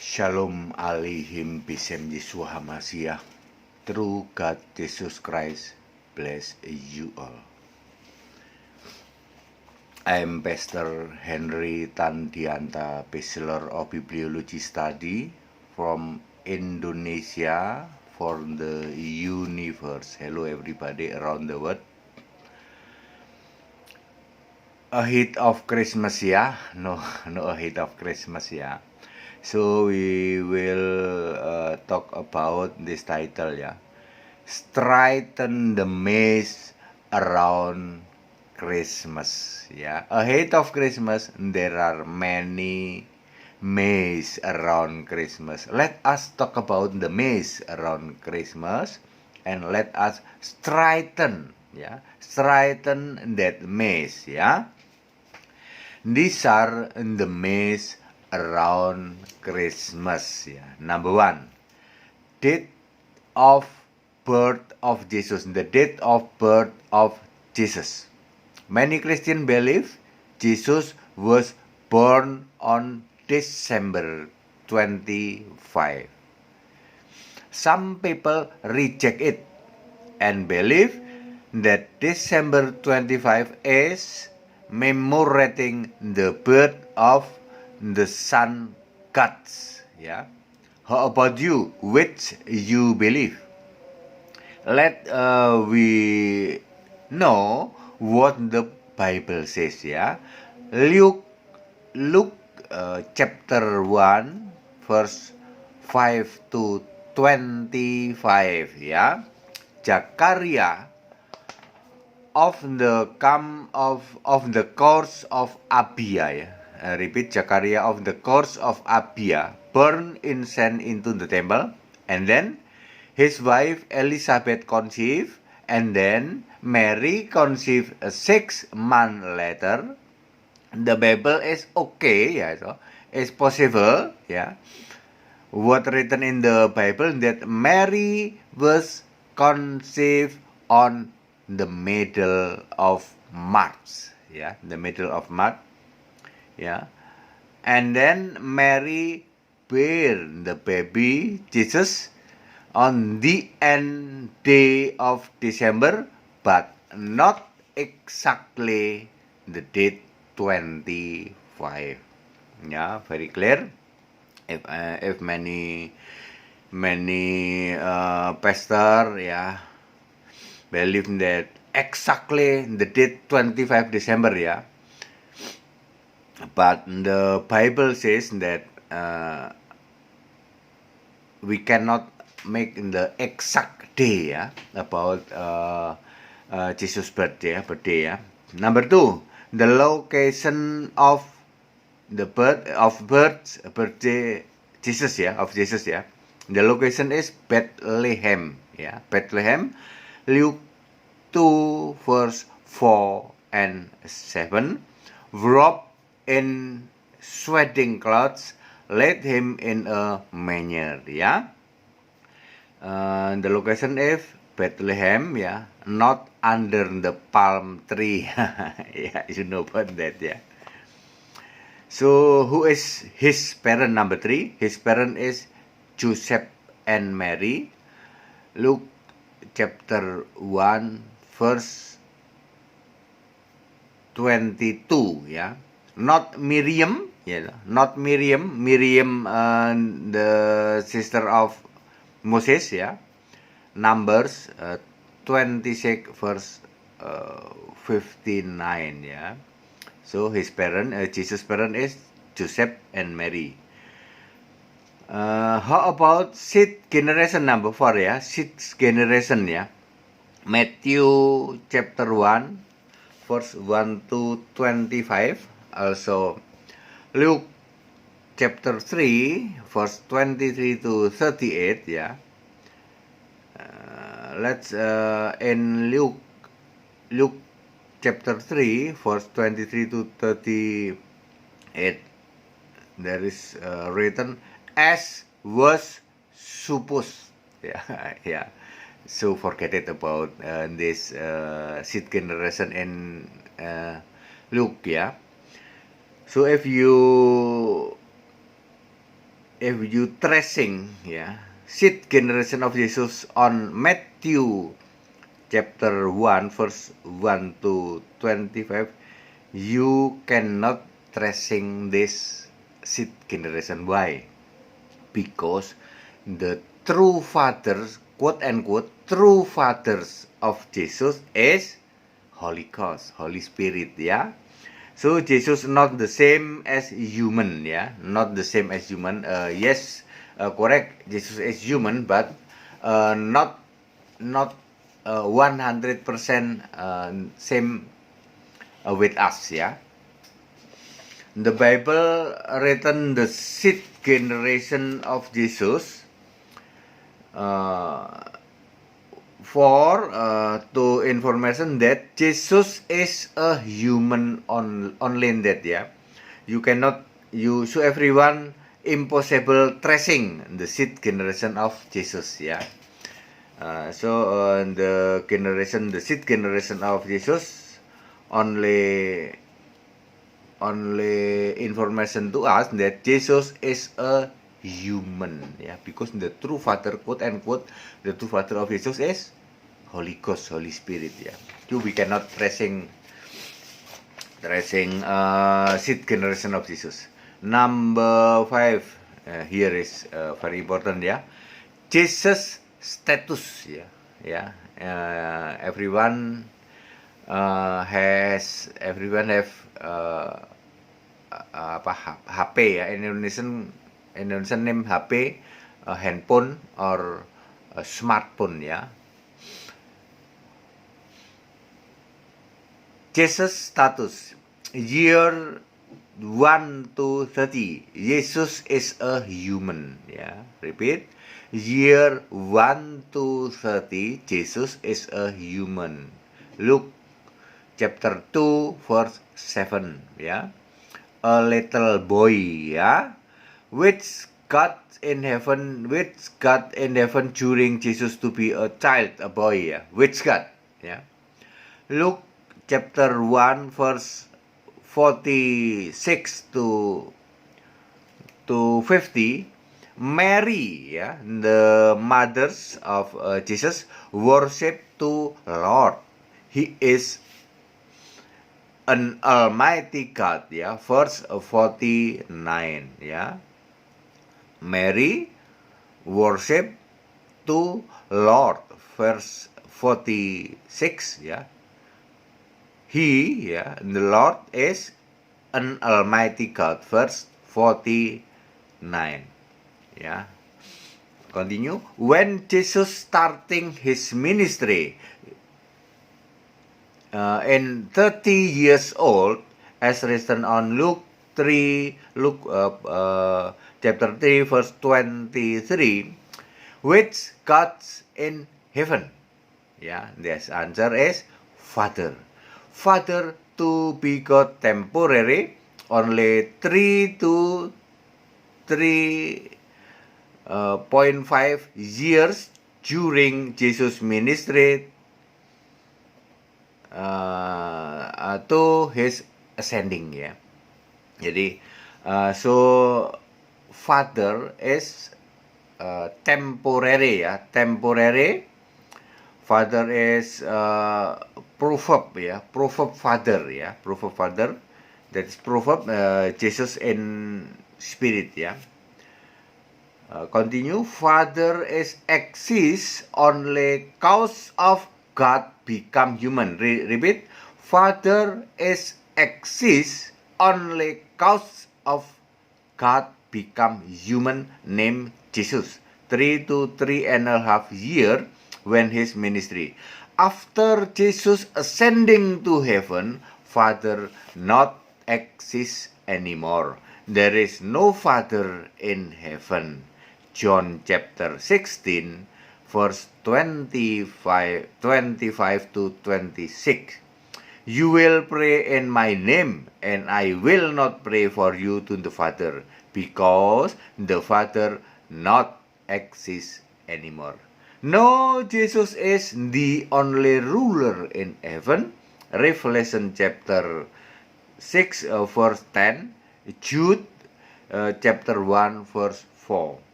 Shalom Aleichem Bishem Yeshua HaMashiach. True God Jesus Christ bless you all. I am Pastor Henry Tandianta, Bachelor of Bibliology Study from Indonesia for the universe. Hello everybody around the world. Ahead of Christmas ya? No ahead of Christmas ya. So we will talk about this title ya. Straighten the maze around Christmas ya. Ahead of Christmas there are many maze around Christmas. Let us talk about the maze around Christmas and let us straighten that maze ya. These are the maze around Christmas ya. Number one, date of birth of Jesus. The date of birth of Jesus. Many Christians believe Jesus was born on December 25. Some people reject it and believe that December 25 is commemorating the birth of the sun gods. Yeah. How about you? Which you believe? Let we know what the Bible says. Yeah. Luke chapter 1 verse 5 to 25. Yeah. Zakaria of the course of Abia. Repeat, Zakaria of the course of Abia burned incense into the temple, and then his wife Elizabeth conceived, and then Mary conceived 6 months later. The Bible is okay, yeah, so it's possible, yeah. What written in the Bible that Mary was conceived on the middle of March, yeah, the middle of March, yeah, and then Mary bear the baby Jesus on the end day of December, but not exactly the date 25. Yeah, very clear. If many pastor, yeah, believe that exactly the date 25 December, yeah. But the Bible says that we cannot make the exact day, yeah, about Jesus' birthday, yeah. Number 2, the location of the birthday Jesus, yeah, of Jesus, yeah. The location is Bethlehem, yeah. Bethlehem. Luke 2 verse 4 and 7. Wrapped in sweating clothes, laid him in a manger, yeah. The location is Bethlehem, yeah, not under the palm tree. Yeah, you know about that, yeah. So who is his parent? Number 3, his parent is Joseph and Mary. Luke chapter 1 verse 22, yeah. Not Miriam, yeah, not Miriam. Miriam, the sister of Moses, yeah. Numbers 26 verse 59, yeah. So his parent, Jesus' parent is Joseph and Mary. How about sixth generation? Number 4, yeah, sixth generation, yeah. Matthew chapter 1 verse 1 to 25. Also Luke chapter 3 verse 23 to 38, yeah. Let's in Luke chapter 3 verse 23 to 38, there is written as was supposed, yeah. Yeah. So forget it about this sixth generation in Luke, yeah. So if you if you tracing seed generation of Jesus on Matthew chapter 1 verse 1 to 25, you cannot tracing this seed generation. Why? Because the true fathers, quote unquote, true fathers of Jesus is Holy Ghost, Holy Spirit, So Jesus not the same as human, not the same as human. Yes, correct. Jesus is human, but not 100% same with us, The Bible written the seed generation of Jesus for to information that Jesus is a human only in that, You cannot, so everyone impossible tracing the seed generation of Jesus, the seed generation of Jesus only information to us that Jesus is a human, because the true father, quote unquote, the true father of Jesus is Holy Ghost, Holy Spirit, So we cannot tracing seed generation of Jesus. Number 5, here is very important, Jesus status, everyone have HP, Indonesian name HP, handphone or smartphone, Jesus status year 1 to 30. Jesus is a human, Repeat. Year 1 to 30, Jesus is a human. Luke chapter 2 verse 7, A little boy, which God in heaven during Jesus to be a child, a boy, which God, Luke chapter 1 verse 46 to 50, Mary, the mothers of Jesus, worship to Lord. He is an almighty God, verse 49, Mary worship to Lord, verse 46, He, the Lord is an almighty God, verse 49, Continue. When Jesus starting his ministry in 30 years old, as written on Luke chapter 3 verse 23, which God's in heaven, this answer is Father. Father to be God temporary, only 3 to 3.5 years during Jesus' ministry to his ascending, Jadi, so Father is temporary, temporary. Father is proverb, proverb father, proverb father. That is proverb Jesus in spirit, Continue. Father is exists only cause of God become human. Repeat. Father is exists only cause of God become human, named Jesus. 3 to 3.5 years when his ministry. After Jesus ascending to heaven, Father not exists anymore. There is no Father in heaven. John chapter 16, verse 25 to 26. You will pray in my name, and I will not pray for you to the Father, because the Father not exists anymore. No, Jesus is the only ruler in heaven. Revelation chapter 6 verse 10. Jude chapter 1 verse 4.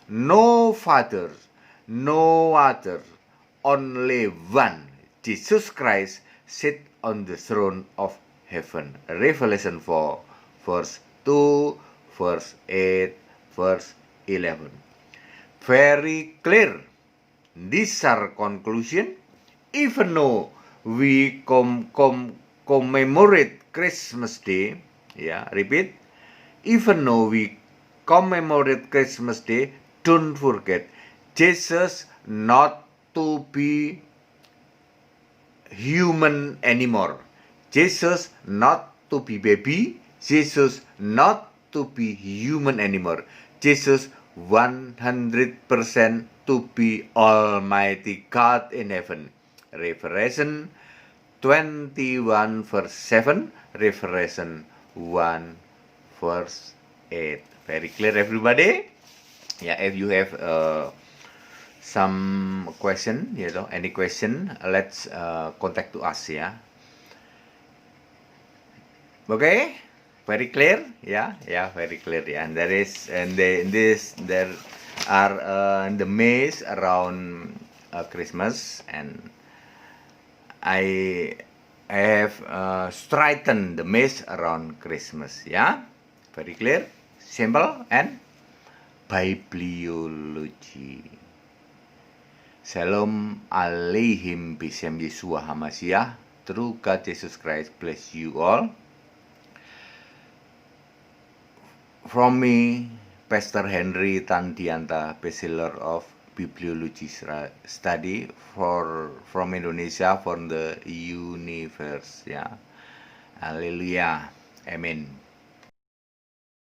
No Father, no other, only one, Jesus Christ, sit on the throne of heaven. Revelation 4 verse 2, verse 8, verse 11. Very clear. These are conclusion. Even though we commemorate Christmas Day, repeat. Even though we commemorate Christmas Day, don't forget Jesus not to be human anymore. Jesus not to be baby. Jesus not to be human anymore. Jesus 100% to be Almighty God in heaven. Revelation 21 verse 7, Revelation 1 verse 8. Very clear, everybody? If you have some question, any question, let's contact to us, Okay, very clear, very clear, And there are the maze around Christmas, and I have straightened the maze around Christmas, Very clear, simple, and bibliology. Shalom Aleihim Bishem Yeshua HaMashiach. True God Jesus Christ bless you all. From me, Pastor Henry Tandianta, Bachelor of Bibliology Study from Indonesia, from the universe. Hallelujah. Amen.